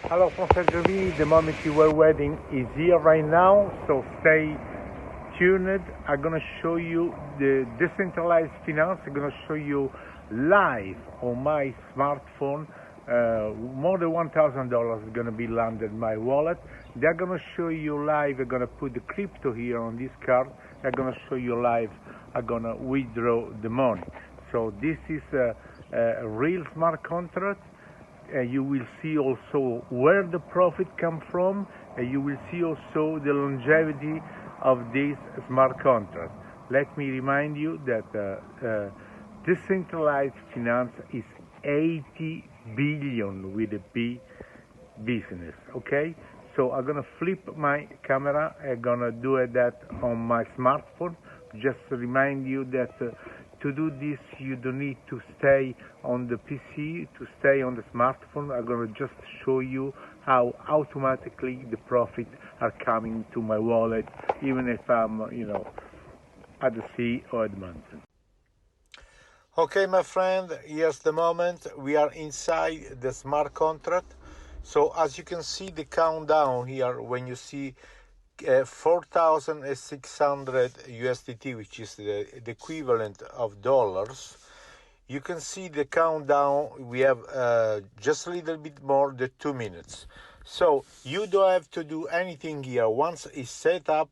Hello, Professor V. The moment you were waiting is here right now, so stay tuned. I'm going to show you the decentralized finance. I'm going to show you live on my smartphone. More than $1,000 is going to be landed in my wallet. They're going to show you live. I'm going to put the crypto here on this card. I'm going to show you live. I'm going to withdraw the money. So this is a real smart contract. You will see also where the profit come from, and you will see also the longevity of this smart contract. Let me remind you that decentralized finance is 80 billion with a B business, okay? So I'm gonna flip my camera. I'm gonna do that on my smartphone. Just to remind you that to do this, you don't need to stay on the PC, to stay on the smartphone. I'm gonna just show you how automatically the profits are coming to my wallet, even if I'm, at the sea or at the mountain. Okay, my friend, here's the moment. We are inside the smart contract. So as you can see the countdown here, when you see 4,600 USDT, which is the equivalent of dollars, you can see the countdown. We have just a little bit more than 2 minutes. So you don't have to do anything here. Once it's set up,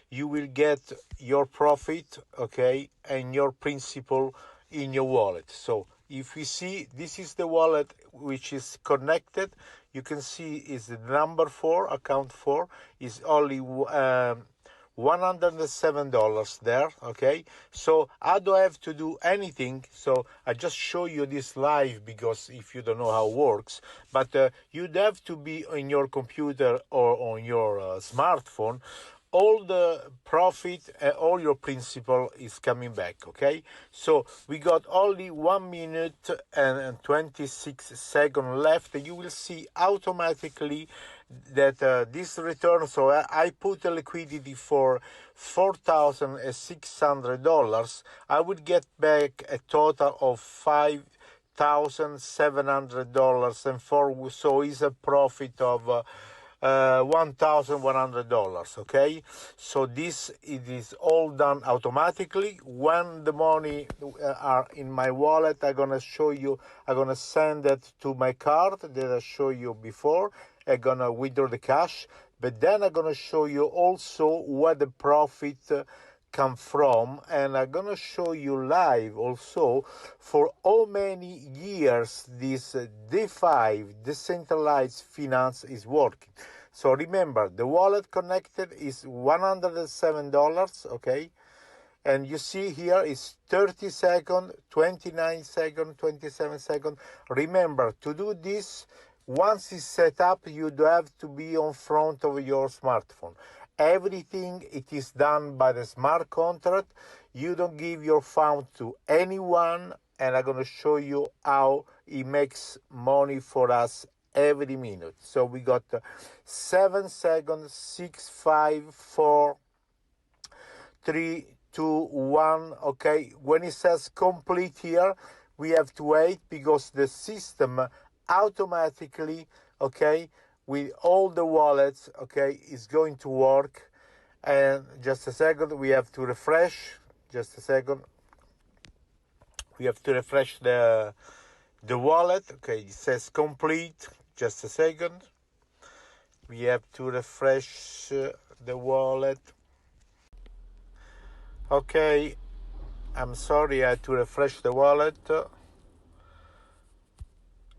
you will get your profit, okay, and your principal in your wallet. So if we see, this is the wallet which is connected. You can see is the number 4, account 4 is only $107 there, okay? So I don't have to do anything. So I just show you this live because if you don't know how it works, but you'd have to be on your computer or on your smartphone. All the profit, all your principal is coming back, okay? So we got only 1 minute and 26 seconds left. You will see automatically that this return, so I put a liquidity for $4,600. I would get back a total of $5,700 and so is a profit of $1,100, okay? So this, it is all done automatically. When the money are in my wallet, I'm gonna show you, I'm gonna send it to my card that I showed you before. I'm gonna withdraw the cash, but then I'm gonna show you also where the profit come from, and I'm gonna show you live also for how many years this DeFi, decentralized finance, is working. So remember, the wallet connected is $107, okay? And you see here is 30 seconds, 29 seconds, 27 seconds. Remember, to do this, once it's set up, you do have to be on front of your smartphone. Everything, it is done by the smart contract. You don't give your phone to anyone, and I'm going to show you how it makes money for us every minute. So we got 7 seconds, 6, 5, 4, 3, 2, 1, okay? When it says complete here, we have to wait because the system automatically, okay, with all the wallets, okay, is going to work. And just a second, we have to refresh. Just a second. We have to refresh the wallet. Okay, it says complete. Just a second. We have to refresh the wallet. Okay, I'm sorry, I had to refresh the wallet.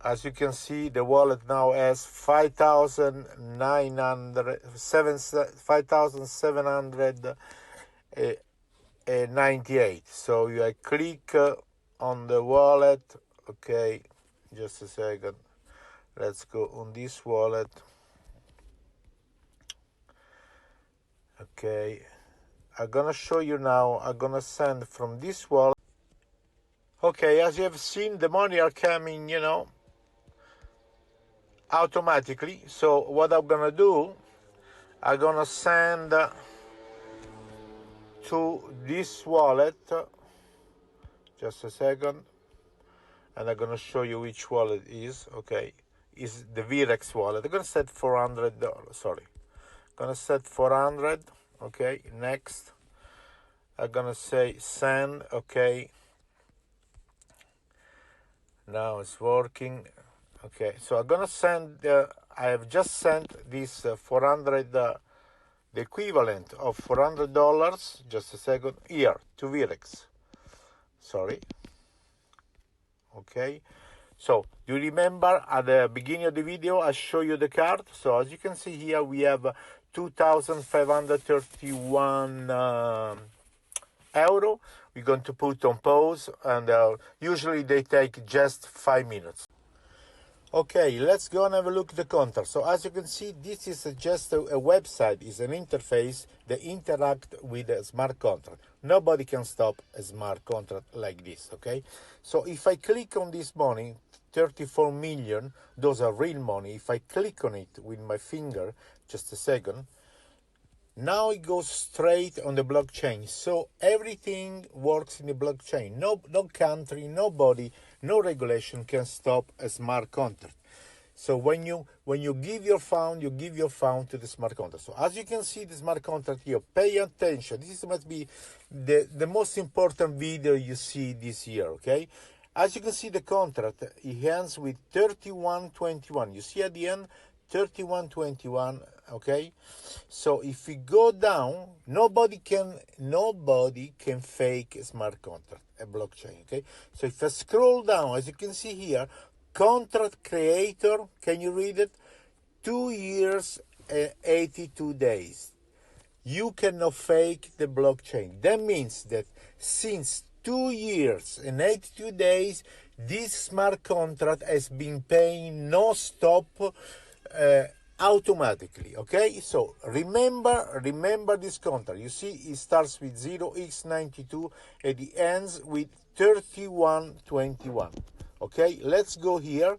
As you can see, the wallet now has 5,798. So I click on the wallet. Okay, just a second. Let's go on this wallet. Okay, I'm gonna show you now. I'm gonna send from this wallet. Okay, as you have seen, the money are coming, automatically. So what I'm gonna do, I'm gonna send to this wallet. Just a second, and I'm gonna show you which wallet is. Okay, is the Virex wallet. I'm gonna set $400. Sorry, gonna set 400. Okay, next. I'm gonna say send. Okay, now it's working. Okay, so I'm gonna send. I have just sent this 400. The equivalent of $400. Just a second. Here to Virex. Sorry. Okay. So, do you remember at the beginning of the video I show you the card? So, as you can see here, we have 2,531 euro. We're going to put on pause, and usually they take just 5 minutes. Okay, let's go and have a look at the contract. So as you can see, this is just a website, it's an interface that interact with a smart contract. Nobody can stop a smart contract like this, okay? So if I click on this money, 34 million, those are real money. If I click on it with my finger, just a second, now it goes straight on the blockchain. So everything works in the blockchain. No country, nobody, no regulation can stop a smart contract. So when you give your fund, you give your fund to the smart contract. So as you can see, the smart contract here, pay attention. This must be the most important video you see this year, okay? As you can see, the contract, it ends with 31.21. You see at the end, 31.21, okay? So if we go down, nobody can fake a smart contract, a blockchain, okay? So if I scroll down, as you can see here, contract creator, can you read it? 2 years and 82 days. You cannot fake the blockchain. That means that since 2 years and 82 days, this smart contract has been paying no-stop automatically, okay? So remember this contract. You see, it starts with 0x92 and it ends with 31.21. Okay, let's go here.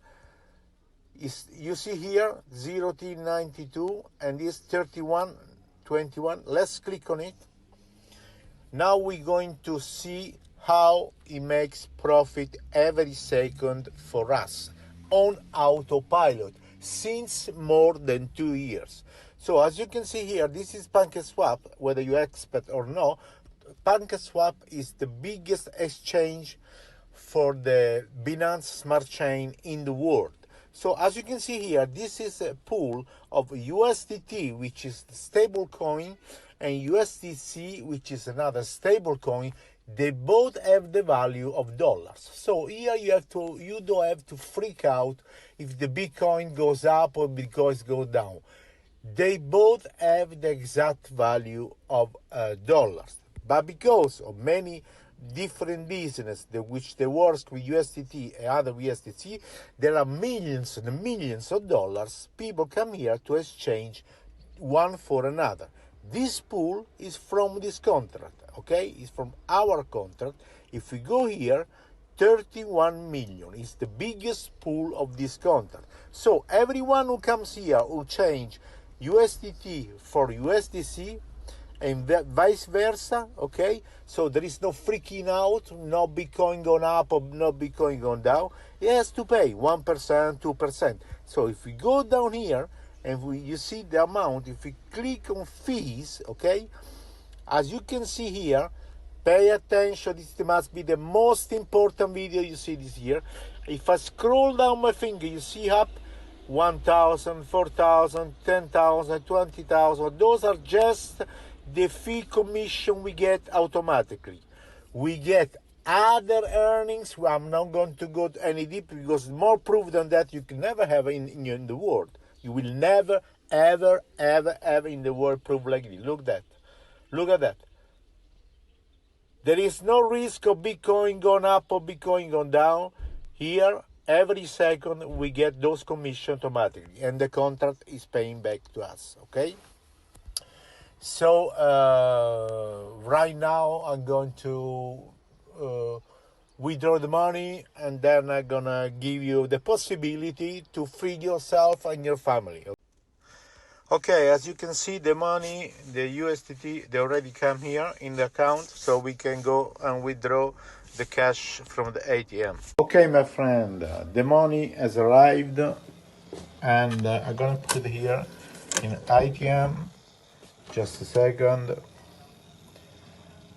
You see here 0t92 and this 31.21. Let's click on it. Now we're going to see how it makes profit every second for us on autopilot since more than 2 years. So as you can see here, this is PancakeSwap, whether you expect or not. PancakeSwap is the biggest exchange for the Binance Smart Chain in the world. So as you can see here, this is a pool of USDT, which is the stable coin, and USDC, which is another stable coin. They both have the value of dollars. So here you don't have to freak out if the Bitcoin goes up or Bitcoin goes down. They both have the exact value of dollars. But because of many different business which they work with USDT and other USDC, there are millions and millions of dollars. People come here to exchange one for another. This pool is from this contract, okay? It's from our contract. If we go here, 31 million is the biggest pool of this contract. So everyone who comes here will change USDT for USDC and vice versa, okay? So there is no freaking out, no Bitcoin going up or no Bitcoin going down. He has to pay 1%, 2%. So if we go down here and you see the amount, if we click on fees, okay? As you can see here, pay attention, this must be the most important video you see this year. If I scroll down my finger, you see up 1,000, 4,000, 10,000, 20,000. Those are just the fee commission we get automatically. We get other earnings. I'm not going to go any deeper because more proof than that you can never have in the world. You will never, ever, ever, ever in the world prove like this. Look at that. There is no risk of Bitcoin going up or Bitcoin going down. Here, every second we get those commissions automatically, and the contract is paying back to us, okay? So right now I'm going to withdraw the money, and then I'm gonna give you the possibility to free yourself and your family. Okay, as you can see, the money, the USDT, they already come here in the account, so we can go and withdraw the cash from the ATM. Okay, my friend, the money has arrived. and I'm gonna put here in ATM. Just a second.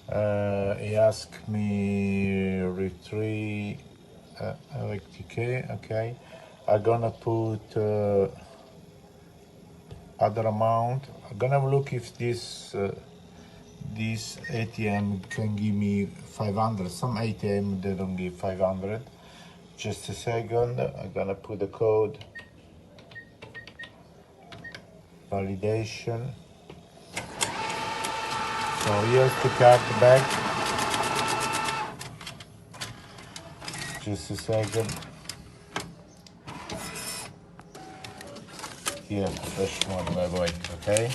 He asked me retrieve LXTK. Okay, I'm gonna put other amount. I'm gonna look if this this ATM can give me 500. Some ATM they don't give 500. Just a second. I'm gonna put the code. Validation. So here's the card back. Just a second. Here's the fresh money, by the way, okay?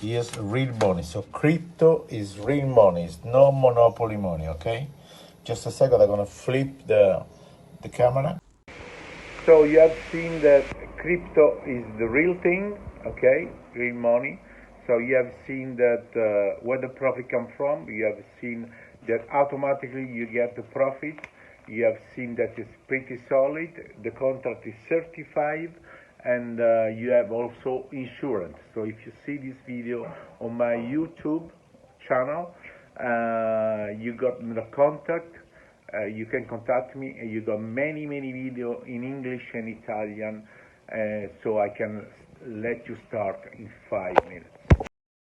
Here's real money. So crypto is real money. It's no monopoly money, okay? Just a second, I'm gonna flip the camera. So you have seen that crypto is the real thing, okay, real money. So you have seen that where the profit come from. You have seen that automatically you get the profit. You have seen that it's pretty solid. The contract is certified, and you have also insurance. So if you see this video on my YouTube channel, you got the contact. You can contact me. You got many videos in English and Italian, so I can let you start in 5 minutes.